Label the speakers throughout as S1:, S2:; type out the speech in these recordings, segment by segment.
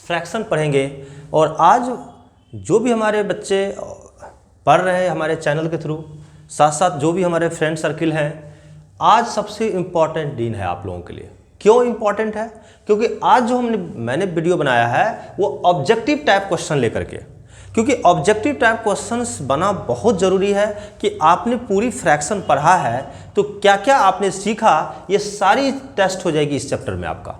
S1: Fraction पढ़ेंगे। और आज जो भी हमारे बच्चे पढ़ रहे हैं हमारे चैनल के थ्रू, साथ साथ जो भी हमारे फ्रेंड सर्किल हैं, आज सबसे इम्पॉर्टेंट दिन है आप लोगों के लिए। क्यों इम्पॉर्टेंट है? क्योंकि आज जो मैंने वीडियो बनाया है वो ऑब्जेक्टिव टाइप क्वेश्चन लेकर के, क्योंकि ऑब्जेक्टिव टाइप क्वेश्चंस बना बहुत ज़रूरी है कि आपने पूरी फ्रैक्शन पढ़ा है तो क्या क्या आपने सीखा, ये सारी टेस्ट हो जाएगी इस चैप्टर में आपका।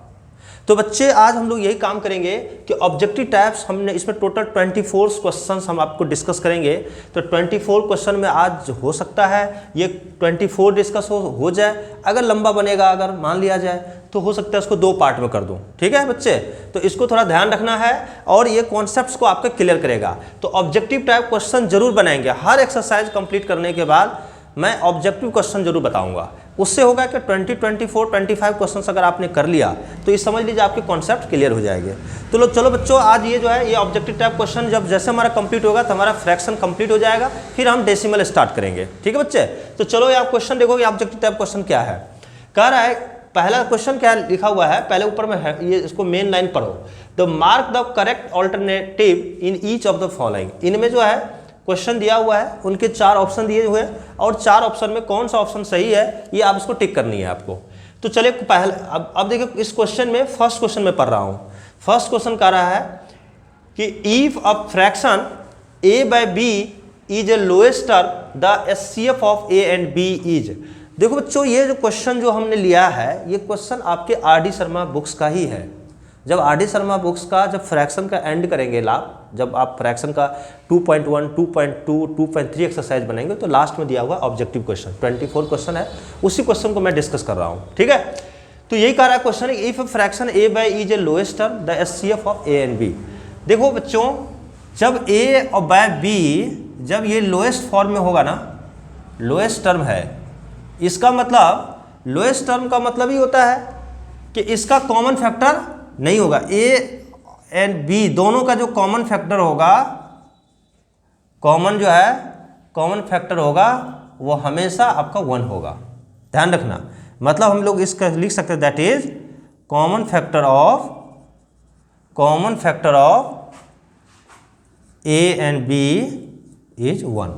S1: तो बच्चे आज हम लोग यही काम करेंगे कि ऑब्जेक्टिव टाइप्स हमने इसमें टोटल 24 क्वेश्चंस हम आपको डिस्कस करेंगे। तो 24 क्वेश्चन में आज हो सकता है ये 24 डिस्कस हो जाए, अगर लंबा बनेगा, अगर मान लिया जाए तो हो सकता है इसको 2 पार्ट में कर दूं। ठीक है बच्चे, तो इसको थोड़ा ध्यान रखना है और ये कॉन्सेप्ट्स को आपका क्लियर करेगा। तो ऑब्जेक्टिव टाइप क्वेश्चन जरूर बनाएंगे, हर एक्सरसाइज कंप्लीट करने के बाद मैं ऑब्जेक्टिव क्वेश्चन जरूर बताऊंगा। उससे होगा कि 25 क्वेश्चंस अगर आपने कर लिया तो ये समझ लीजिए आपके कॉन्सेप्ट क्लियर हो जाएंगे। तो चलो बच्चों, आज ये जो है ये ऑब्जेक्टिव टाइप क्वेश्चन जब जैसे हमारा कंप्लीट होगा तो हमारा फ्रैक्शन कंप्लीट हो जाएगा, फिर हम डेसिमल स्टार्ट करेंगे। ठीक है बच्चे, तो चलो ये आप क्वेश्चन देखो, ये ऑब्जेक्टिव टाइप क्वेश्चन क्या है। कह रहा है पहला क्वेश्चन क्या लिखा हुआ है, पहले ऊपर में है, ये इसको मेन लाइन पढ़ो। The mark the correct alternative in each of the following. इनमें जो है क्वेश्चन दिया हुआ है, उनके 4 ऑप्शन दिए हुए हैं और 4 ऑप्शन में कौन सा ऑप्शन सही है ये आप इसको टिक करनी है आपको। तो चलिए पहले अब देखिए इस क्वेश्चन में फर्स्ट क्वेश्चन में पढ़ रहा हूँ। फर्स्ट क्वेश्चन कह रहा है कि if a fraction a by b is a lowest term the HCF of a and b is. देखो बच्चों, ये जो क्वेश्चन जो हमने लिया है ये क्वेश्चन आपके RD शर्मा बुक्स का ही है। जब RD शर्मा बुक्स का जब फ्रैक्शन का एंड करेंगे जब आप फ्रैक्शन का 2.1, 2.2, 2.3 एक्सरसाइज बनेंगे तो लास्ट में दिया हुआ ऑब्जेक्टिव क्वेश्चन 24 क्वेश्चन है, उसी क्वेश्चन को मैं डिस्कस कर रहा हूँ। ठीक है, तो यही कह रहा है question, if fraction a by e is a lowest term the HCF of a and b। देखो बच्चों, जब a और by b जब ये लोएस्ट फॉर्म में होगा ना, लोएस्ट टर्म है, इसका मतलब लोएस्ट टर्म का मतलब ही होता है कि इसका कॉमन फैक्टर नहीं होगा। a एंड b दोनों का जो कॉमन फैक्टर होगा, कॉमन जो है कॉमन फैक्टर होगा वो हमेशा आपका 1 होगा। ध्यान रखना, मतलब हम लोग इसका लिख सकते हैं that is common factor of a and b is 1।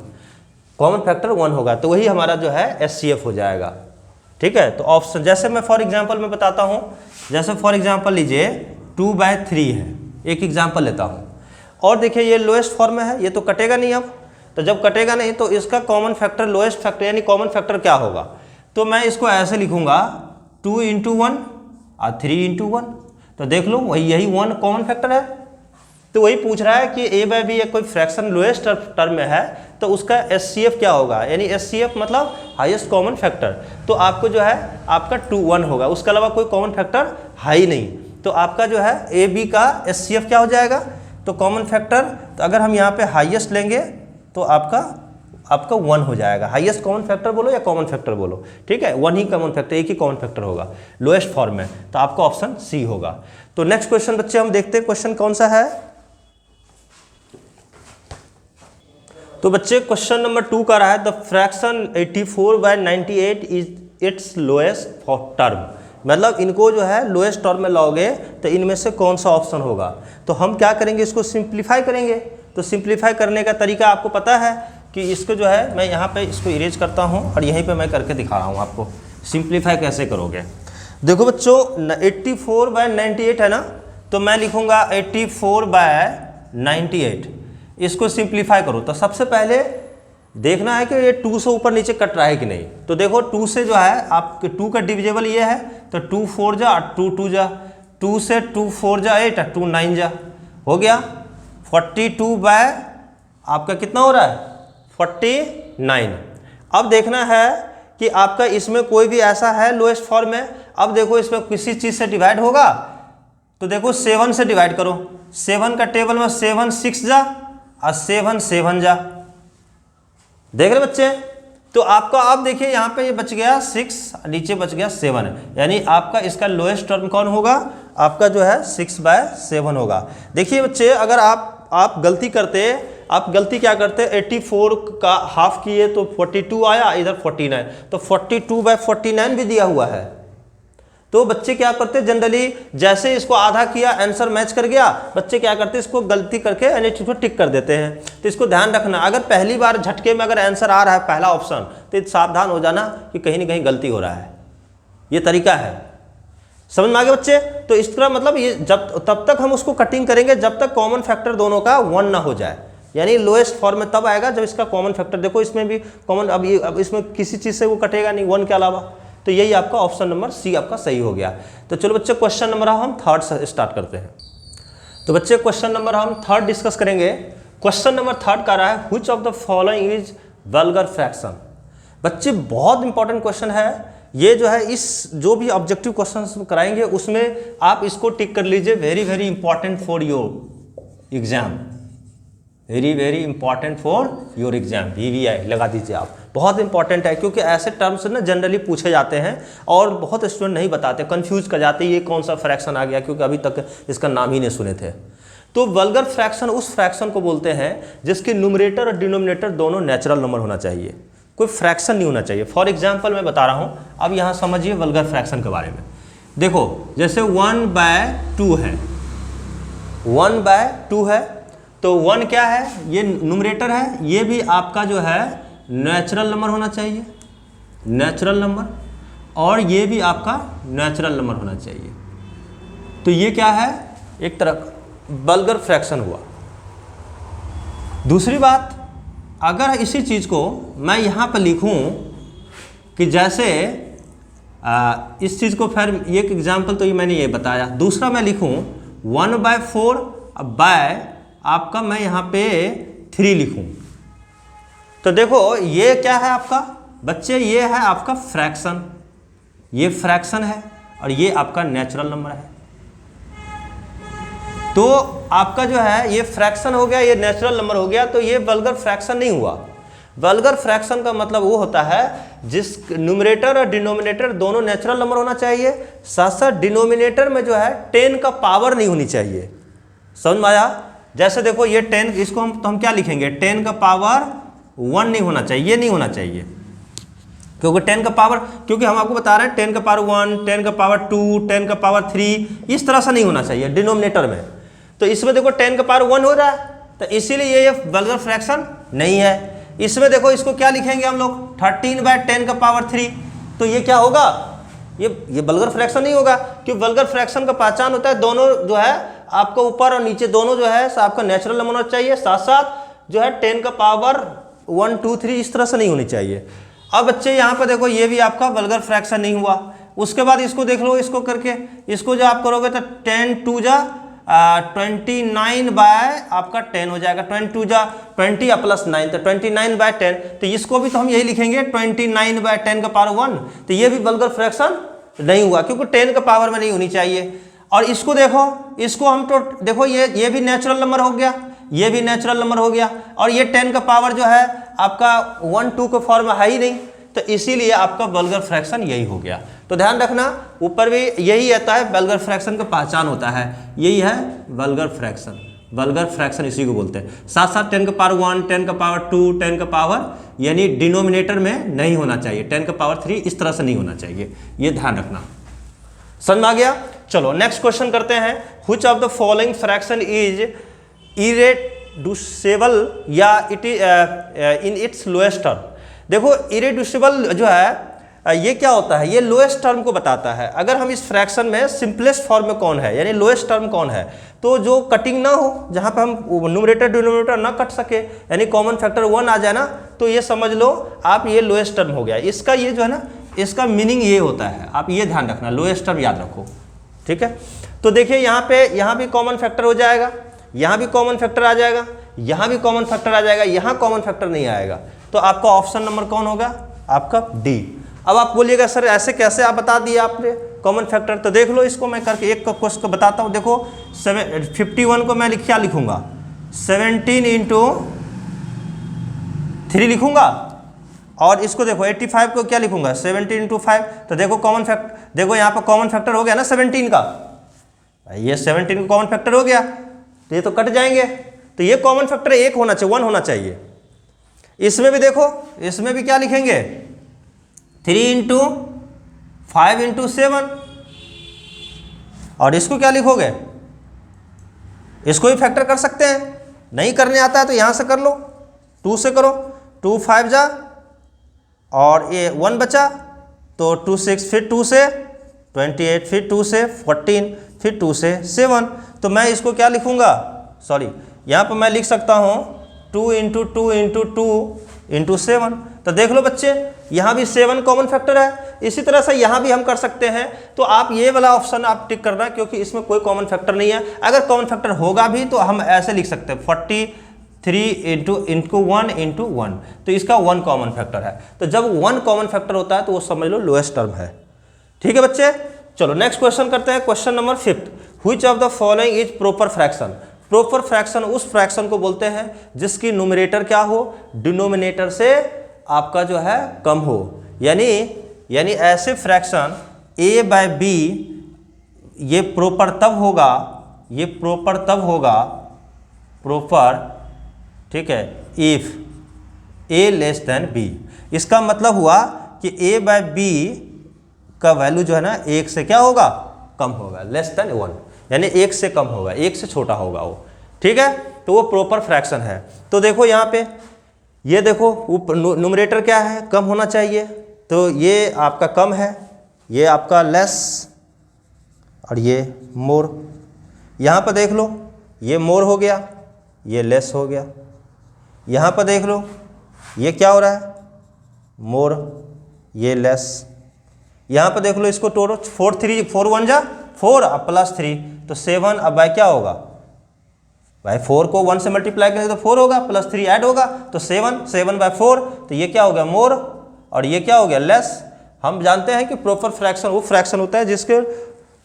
S1: Common factor 1 होगा तो वही हमारा जो है HCF हो जाएगा। ठीक है, तो ऑप्शन जैसे मैं फॉर एग्जांपल में बताता हूँ, जैसे फॉर एग्जांपल लीजिए 2/3 है, एक एग्जांपल लेता हूँ और देखिए ये लोएस्ट फॉर्म में है, ये तो कटेगा नहीं। अब तो जब कटेगा नहीं तो इसका कॉमन फैक्टर लोएस्ट फैक्टर यानी कॉमन फैक्टर क्या होगा, तो मैं इसको ऐसे लिखूंगा 2 × 1 और 3 × 1। तो देख लो यही 1 कॉमन फैक्टर है। तो वही पूछ रहा है कि a by b कोई फ्रैक्शन लोएस्ट टर्म में है तो उसका HCF क्या होगा, यानी HCF मतलब हाईएस्ट कॉमन फैक्टर। तो आपको जो है आपका 1 होगा, उसके अलावा कोई कॉमन फैक्टर है ही नहीं। तो आपका जो है a b का HCF क्या हो जाएगा, तो कॉमन फैक्टर, तो अगर हम यहाँ पे हाईएस्ट लेंगे तो आपका 1 हो जाएगा। हाईएस्ट कॉमन फैक्टर बोलो या कॉमन फैक्टर बोलो, ठीक है, 1 ही कॉमन फैक्टर, एक ही कॉमन फैक्टर होगा लोएस्ट फॉर्म में, तो आपका ऑप्शन C होगा। तो नेक्स्ट क्वेश्चन बच्चे हम देखते हैं क्वेश्चन कौन सा है। तो बच्चे क्वेश्चन नंबर 2 का रहा है the fraction 84/98 is it's lowest term. मतलब इनको जो है लोएस्ट टर्म में लाओगे तो इनमें से कौन सा ऑप्शन होगा। तो हम क्या करेंगे, इसको सिंप्लीफाई करेंगे। तो सिंप्लीफाई करने का तरीका आपको पता है कि इसको जो है मैं यहाँ पे इसको इरेज करता हूँ और यहीं पे मैं करके दिखा रहा हूँ आपको सिंप्लीफाई कैसे करोगे। देखो बच्चों 84/98 है ना, तो मैं लिखूँगा 84/98। इसको सिंप्लीफाई करो तो सबसे पहले देखना है कि ये 2 से ऊपर नीचे कट रहा है कि नहीं। तो देखो 2 से जो है आपके 2 का डिविजेबल ये है, तो 2 4 जा 2 2 जा, 2 से 2 4 जा 8 2 9 जा, हो गया 42 आपका कितना हो रहा है 49। अब देखना है कि आपका इसमें कोई भी ऐसा है लोएस्ट फॉर्म में। अब देखो इसमें किसी चीज़ से डिवाइड होगा, तो देखो 7 से डिवाइड करो। 7 का टेबल में 7 6 जा और 7 7 जा, देख रहे बच्चे। तो आपका अब देखिए यहाँ पे ये बच गया 6, नीचे बच गया 7, यानी आपका इसका लोएस्ट टर्म कौन होगा, आपका जो है 6/7 होगा। देखिए बच्चे, अगर आप गलती करते, आप गलती क्या करते, 84 का हाफ किए तो 42 आया, इधर 49, तो 42/49 भी दिया हुआ है। तो बच्चे क्या करते हैं जनरली, जैसे इसको आधा किया आंसर मैच कर गया, बच्चे क्या करते हैं इसको गलती करके यानी चीज़ को टिक कर देते हैं। तो इसको ध्यान रखना, अगर पहली बार झटके में अगर आंसर आ रहा है पहला ऑप्शन, तो सावधान हो जाना कि कहीं ना कहीं गलती हो रहा है। ये तरीका है, समझ में आ गया बच्चे। तो इस तरह मतलब ये तब तक हम उसको कटिंग करेंगे जब तक कॉमन फैक्टर दोनों का 1 ना हो जाए, यानी लोएस्ट फॉर्म में तब आएगा जब इसका कॉमन फैक्टर, देखो इसमें भी कॉमन, अब इसमें किसी चीज़ से वो कटेगा नहीं 1 के अलावा। तो यही आपका ऑप्शन नंबर सी आपका सही हो गया। तो चलो बच्चे क्वेश्चन नंबर हम थर्ड से स्टार्ट करते हैं। तो बच्चे क्वेश्चन नंबर हम थर्ड डिस्कस करेंगे। क्वेश्चन नंबर थर्ड का रहा है which of the following is vulgar fraction. बच्चे बहुत इंपॉर्टेंट क्वेश्चन है ये, जो है इस जो भी ऑब्जेक्टिव क्वेश्चन कराएंगे उसमें आप इसको टिक कर लीजिए, very very important for your exam, very very important for your exam, VVI लगा दीजिए आप, बहुत इंपॉर्टेंट है क्योंकि ऐसे टर्म्स ना जनरली पूछे जाते हैं और बहुत स्टूडेंट नहीं बताते, कंफ्यूज कर जाते ये कौन सा फ्रैक्शन आ गया क्योंकि अभी तक इसका नाम ही नहीं सुने थे। तो वल्गर फ्रैक्शन उस फ्रैक्शन को बोलते हैं जिसके न्यूमरेटर और डिनोमिनेटर दोनों नेचुरल नंबर होना चाहिए, कोई फ्रैक्शन नहीं होना चाहिए। फॉर एग्जाम्पल मैं बता रहा हूँ, अब यहाँ समझिए वल्गर फ्रैक्शन के बारे में। देखो जैसे 1/2 है, 1/2 है, तो 1 क्या है, ये न्यूमरेटर है, ये भी आपका जो है नेचुरल नंबर होना चाहिए, नेचुरल नंबर, और ये भी आपका नेचुरल नंबर होना चाहिए। तो ये क्या है, एक तरह वल्गर फ्रैक्शन हुआ। दूसरी बात, अगर इसी चीज़ को मैं यहाँ पर लिखूँ कि जैसे इस चीज़ को, फिर एक एग्जाम्पल तो ये मैंने ये बताया, दूसरा मैं लिखूँ 1/4 बाय आपका मैं यहाँ पे 3 लिखूँ, तो देखो ये क्या है आपका बच्चे, ये है आपका फ्रैक्शन, ये फ्रैक्शन है और ये आपका नेचुरल नंबर है। तो आपका जो है ये फ्रैक्शन हो गया, ये नेचुरल नंबर हो गया, तो ये वल्गर फ्रैक्शन नहीं हुआ। वल्गर फ्रैक्शन का मतलब वो होता है जिस न्यूमरेटर और डिनोमिनेटर दोनों नेचुरल नंबर होना चाहिए, साथ साथ डिनोमिनेटर में जो है 10 का पावर नहीं होनी चाहिए। समझ में आया? जैसे देखो ये 10, इसको हम क्या लिखेंगे, 10 का पावर 1 नहीं होना चाहिए, ये नहीं होना चाहिए क्योंकि 10 का पावर, क्योंकि हम आपको बता रहे हैं 10 का पावर 1, 10 का पावर 2, 10 का पावर 3, इस तरह से नहीं होना चाहिए डिनोमिनेटर में। तो इसमें देखो 10 का पावर 1 हो रहा है, तो इसीलिए ये वल्गर फ्रैक्शन नहीं है। इसमें देखो इसको क्या लिखेंगे हम लोग, 13/10 का पावर 3, तो ये क्या होगा, ये वल्गर फ्रैक्शन नहीं होगा, क्योंकि वल्गर फ्रैक्शन का पहचान होता है दोनों जो है आपका ऊपर और नीचे दोनों जो है आपका नेचुरल नंबर होना चाहिए, साथ साथ जो है 10 का पावर 1, 2, 3 इस तरह से नहीं होनी चाहिए। अब बच्चे यहाँ पर देखो ये भी आपका वल्गर फ्रैक्शन नहीं हुआ। उसके बाद इसको देख लो, इसको करके इसको जो आप करोगे तो 10 2 जा 29 बाय आपका 10 हो जाएगा, 22 जा 20 प्लस 9, तो 29/10, तो इसको भी तो हम यही लिखेंगे 29/10 का पावर 1, तो ये भी वल्गर फ्रैक्शन नहीं हुआ क्योंकि 10 का पावर में नहीं होनी चाहिए। और इसको देखो, इसको हम तो देखो ये भी नेचुरल नंबर हो गया, ये भी नेचुरल नंबर हो गया, और ये 10 का पावर जो है आपका 1, 2 के फॉर्म में है ही नहीं, तो इसीलिए आपका वल्गर फ्रैक्शन यही हो गया। तो ध्यान रखना, ऊपर भी यही आता है, वल्गर फ्रैक्शन का पहचान होता है, यही है वल्गर फ्रैक्शन। वल्गर फ्रैक्शन इसी को बोलते हैं। साथ साथ 10 का पावर 1, 10 का पावर 2, 10 का पावर यानी डिनोमिनेटर में नहीं होना चाहिए, 10 का पावर 3 इस तरह से नहीं होना चाहिए, ये ध्यान रखना। समझ में आ गया? चलो नेक्स्ट क्वेश्चन करते हैं। Which of the following fraction is irreducible या it in its lowest term. देखो इरेड्यूसिबल जो है ये क्या होता है, ये लोएस्ट टर्म को बताता है। अगर हम इस फ्रैक्शन में सिंपलेस्ट फॉर्म में कौन है, यानी लोएस्ट टर्म कौन है, तो जो कटिंग ना हो, जहाँ पे हम न्यूमरेटर डिनोमिनेटर ना कट सके, यानी कॉमन फैक्टर 1 आ जाए ना, तो ये समझ लो आप ये लोएस्ट टर्म हो गया। इसका ये जो है ना, इसका मीनिंग ये होता है, आप ये ध्यान रखना, लोएस्ट टर्म याद रखो, ठीक है। तो देखिए यहाँ भी कॉमन फैक्टर हो जाएगा, यहाँ भी कॉमन फैक्टर आ जाएगा, यहाँ भी कॉमन फैक्टर आ जाएगा, यहाँ कॉमन फैक्टर नहीं आएगा, तो आपका ऑप्शन नंबर कौन होगा, आपका डी। अब आप बोलिएगा सर ऐसे कैसे आप बता दिए आपने कॉमन फैक्टर, तो देख लो इसको मैं करके एक क्वेश्चन को बताता हूँ। देखो 51 को मैं क्या लिखूंगा, 17 × 3 लिखूंगा, और इसको देखो 85 को क्या लिखूंगा, 17 × 5, तो देखो कॉमन फैक्टर, देखो यहाँ पर कॉमन फैक्टर हो गया ना 17 का, ये 17 का कॉमन फैक्टर हो गया, तो ये तो कट जाएंगे, तो ये कॉमन फैक्टर 1 होना चाहिए, 1 होना चाहिए। इसमें भी देखो, इसमें भी क्या लिखेंगे, 3 × 5 × 7, और इसको क्या लिखोगे, इसको भी फैक्टर कर सकते हैं, नहीं करने आता है तो यहाँ से कर लो, 2 से करो, 2 5 जा और ये 1 बचा तो 2 6, फिर 2 से 28, फिर 2 से 14, फिर 2 से 7। तो मैं इसको क्या लिखूँगा, सॉरी यहाँ पर मैं लिख सकता हूँ 2 इंटू 2 इंटू 2 इंटू 7। तो देख लो बच्चे यहाँ भी 7 कॉमन फैक्टर है, इसी तरह से यहाँ भी हम कर सकते हैं। तो आप ये वाला ऑप्शन आप टिक करना क्योंकि इसमें कोई कॉमन फैक्टर नहीं है। अगर कॉमन फैक्टर होगा भी तो हम ऐसे लिख सकते हैं 43 इंटू 1 इंटू 1, तो इसका 1 कॉमन फैक्टर है। तो जब 1 कॉमन फैक्टर होता है तो वो समझ लो लोएस्ट टर्म है। ठीक है बच्चे, चलो नेक्स्ट क्वेश्चन करते हैं। Question number 5, which of the following is proper fraction. Proper fraction उस फ्रैक्शन को बोलते हैं जिसकी न्यूमरेटर क्या हो, डिनोमिनेटर से आपका जो है कम हो। यानी ऐसे फ्रैक्शन a बाय बी ये प्रोपर तब होगा, प्रोपर, ठीक है, if a less than b। इसका मतलब हुआ कि a बाय बी का वैल्यू जो है ना 1 से क्या होगा, कम होगा, लेस देन 1, यानी 1 से कम होगा, 1 से छोटा होगा वो। ठीक है, तो वो प्रॉपर फ्रैक्शन है। तो देखो यहाँ पे ये देखो न्यूमरेटर क्या है, कम होना चाहिए, तो ये आपका कम है, ये आपका लेस और ये मोर। यहाँ पर देख लो ये मोर हो गया, ये लेस हो गया। यहाँ पर देख लो ये क्या हो रहा है, मोर, ये लेस। यहाँ पर देख लो इसको तोड़ो, 4 1 जा 4 अब प्लस 3 तो 7, अब बाय क्या होगा भाई 4 को 1 से मल्टीप्लाई करेंगे तो 4 होगा, प्लस 3 ऐड होगा तो 7 बाय 4, तो ये क्या हो गया मोर और ये क्या हो गया लेस। हम जानते हैं कि प्रॉपर फ्रैक्शन वो फ्रैक्शन होता है जिसके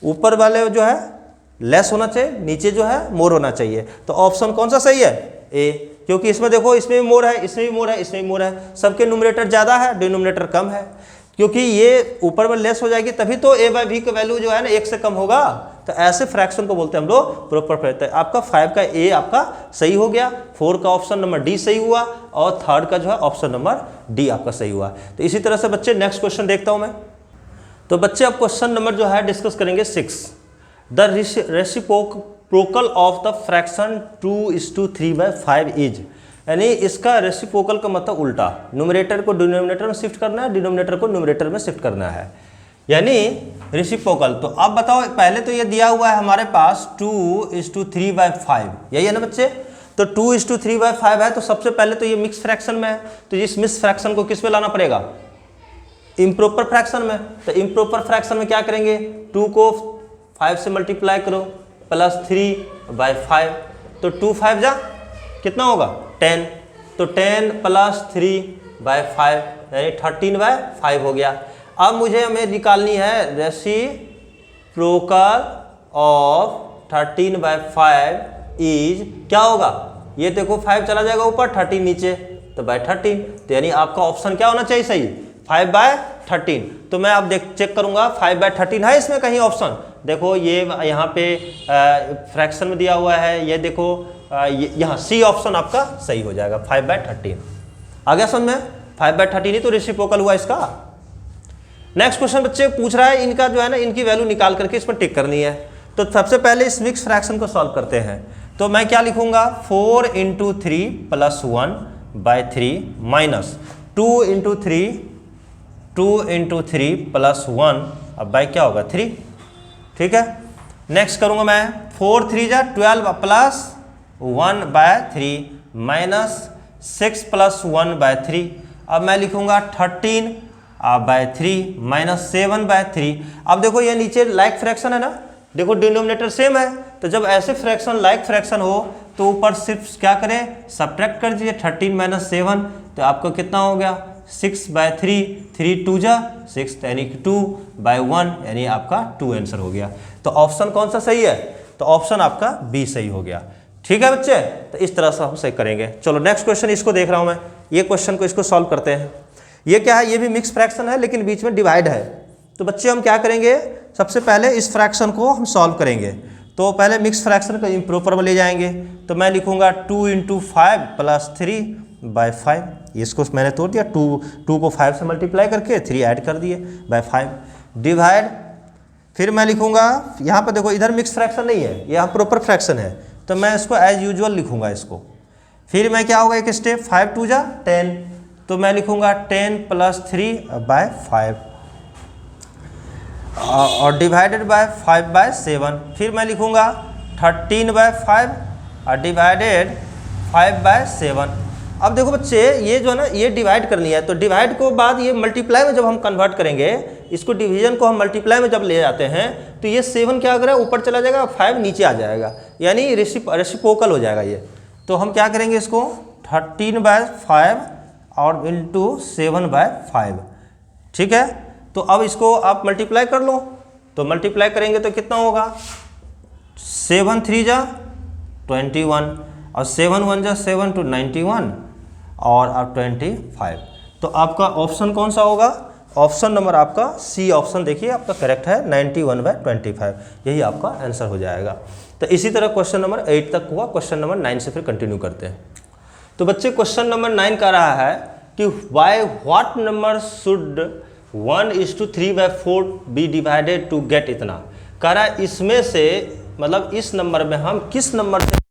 S1: ऊपर वाले जो है लेस होना चाहिए, नीचे जो है मोर होना चाहिए। तो ऑप्शन कौन सा सही है, ए, क्योंकि इसमें देखो इसमें भी मोर है, इसमें भी मोर है, इसमें भी मोर है, सबके न्यूमरेटर ज़्यादा है, डिनोमिनेटर कम है। क्योंकि ये ऊपर में लेस हो जाएगी तभी तो a बाई बी का वैल्यू जो है ना 1 से कम होगा। तो ऐसे फ्रैक्शन को बोलते हैं हम लोग प्रॉपर फ्रैक्शन। आपका 5 का a आपका सही हो गया, 4 का ऑप्शन नंबर डी सही हुआ और 3rd का जो है ऑप्शन नंबर डी आपका सही हुआ। तो इसी तरह से बच्चे नेक्स्ट क्वेश्चन देखता हूं मैं। तो बच्चे अब क्वेश्चन नंबर जो है डिस्कस करेंगे 6, the reciprocal of the fraction 2:3/5 is. यानी इसका रेसिप्रोकल का मतलब उल्टा, न्यूमरेटर को डिनोमिनेटर में शिफ्ट करना है, डिनोमिनेटर को न्यूमरेटर में शिफ्ट करना है, यानी रेसिप्रोकल। तो अब बताओ, पहले तो ये दिया हुआ है हमारे पास 2:3/5, यही है ना बच्चे। तो 2:3/5 है तो सबसे पहले तो ये मिक्स फ्रैक्शन में है, तो इस मिक्स फ्रैक्शन को किस में लाना पड़ेगा, इम्प्रॉपर फ्रैक्शन में। तो इम्प्रॉपर फ्रैक्शन में क्या करेंगे, 2 को 5 से मल्टीप्लाई करो प्लस 3/5, तो 2 5 जा कितना होगा 10, तो 10 प्लस 3/5 यानी 13/5 हो गया। अब मुझे हमें निकालनी है रेसिप्रोकल ऑफ 13/5 इज क्या होगा, ये देखो 5 चला जाएगा ऊपर, 13 नीचे, तो बाय 13, तो यानी आपका ऑप्शन क्या होना चाहिए सही, 5/13। तो मैं अब चेक करूंगा 5/13 है इसमें कहीं ऑप्शन, देखो ये यहाँ पे फ्रैक्शन में दिया हुआ है, ये देखो यहाँ सी ऑप्शन आपका सही हो जाएगा 5/13। आ गया समझ में, 5/13 ही तो रेसिप्रोकल हुआ इसका। नेक्स्ट क्वेश्चन बच्चे पूछ रहा है, इनका जो है ना इनकी वैल्यू निकाल करके इसमें टिक करनी है। तो सबसे पहले इस मिक्स फ्रैक्शन को सॉल्व करते हैं। तो मैं क्या लिखूंगा, 4 × 3 + 1/3 माइनस 2 × 3 + 1 अब बाई क्या होगा 3। ठीक है, नेक्स्ट करूंगा मैं 4 3 जा 12 प्लस 1/3 माइनस 6 + 1/3। अब मैं लिखूंगा 13/3 माइनस 7/3। अब देखो ये नीचे लाइक फ्रैक्शन है ना, देखो डिनोमिनेटर सेम है, तो जब ऐसे फ्रैक्शन लाइक फ्रैक्शन हो तो ऊपर सिर्फ क्या करें, सब्ट्रैक्ट कर दीजिए 13 - 7, तो आपको कितना हो गया 6/3, 3 2 जा 6 यानी कि 2/1 यानी आपका 2 आंसर हो गया। तो ऑप्शन कौन सा सही है, तो ऑप्शन आपका बी सही हो गया। ठीक है बच्चे, तो इस तरह से हम सही करेंगे। चलो नेक्स्ट क्वेश्चन इसको देख रहा हूं मैं, ये क्वेश्चन को इसको सॉल्व करते हैं। ये क्या है, ये भी मिक्स फ्रैक्शन है लेकिन बीच में डिवाइड है। तो बच्चे हम क्या करेंगे, सबसे पहले इस फ्रैक्शन को हम सॉल्व करेंगे। तो पहले मिक्स फ्रैक्शन को इम्प्रॉपर में ले जाएंगे, तो मैं लिखूंगा 2 × 5 + 3/5। इसको मैंने तोड़ दिया, 2 को 5 से मल्टीप्लाई करके 3 ऐड कर दिए /5 डिवाइड फिर मैं लिखूँगा यहाँ पर, देखो इधर मिक्स फ्रैक्शन नहीं है, यहाँ प्रॉपर फ्रैक्शन है, तो मैं इसको एज यूजुअल लिखूँगा इसको। फिर मैं क्या होगा एक स्टेप, 5 2 जा 10, तो मैं लिखूँगा 10 + 3/5 और डिवाइडेड बाय 5/7। फिर मैं लिखूँगा 13/5 और डिवाइडेड 5/7। अब देखो बच्चे, ये जो है ना, ये डिवाइड करनी है, तो डिवाइड को बाद ये मल्टीप्लाई में जब हम कन्वर्ट करेंगे, इसको डिवीजन को हम मल्टीप्लाई में जब ले जाते हैं, तो ये 7 क्या करेगा, ऊपर चला जाएगा, 5 नीचे आ जाएगा, यानी रेसिप्रोकल हो जाएगा ये। तो हम क्या करेंगे इसको 13/5 और इंटू 7/5, ठीक है। तो अब इसको आप मल्टीप्लाई कर लो, तो मल्टीप्लाई करेंगे तो कितना होगा, 7 3 जा 21 और 7 1 जा 7 2 91 और अब 25। तो आपका ऑप्शन कौन सा होगा, ऑप्शन नंबर आपका सी ऑप्शन देखिए आपका करेक्ट है, 91/25, यही आपका आंसर हो जाएगा। तो इसी तरह क्वेश्चन नंबर 8 तक हुआ, क्वेश्चन नंबर 9 से फिर कंटिन्यू करते हैं। तो बच्चे क्वेश्चन नंबर 9 कह रहा है कि by what number should 1:3/4 be divided to get इतना। कह रहा है इसमें से, मतलब इस नंबर में हम किस नंबर से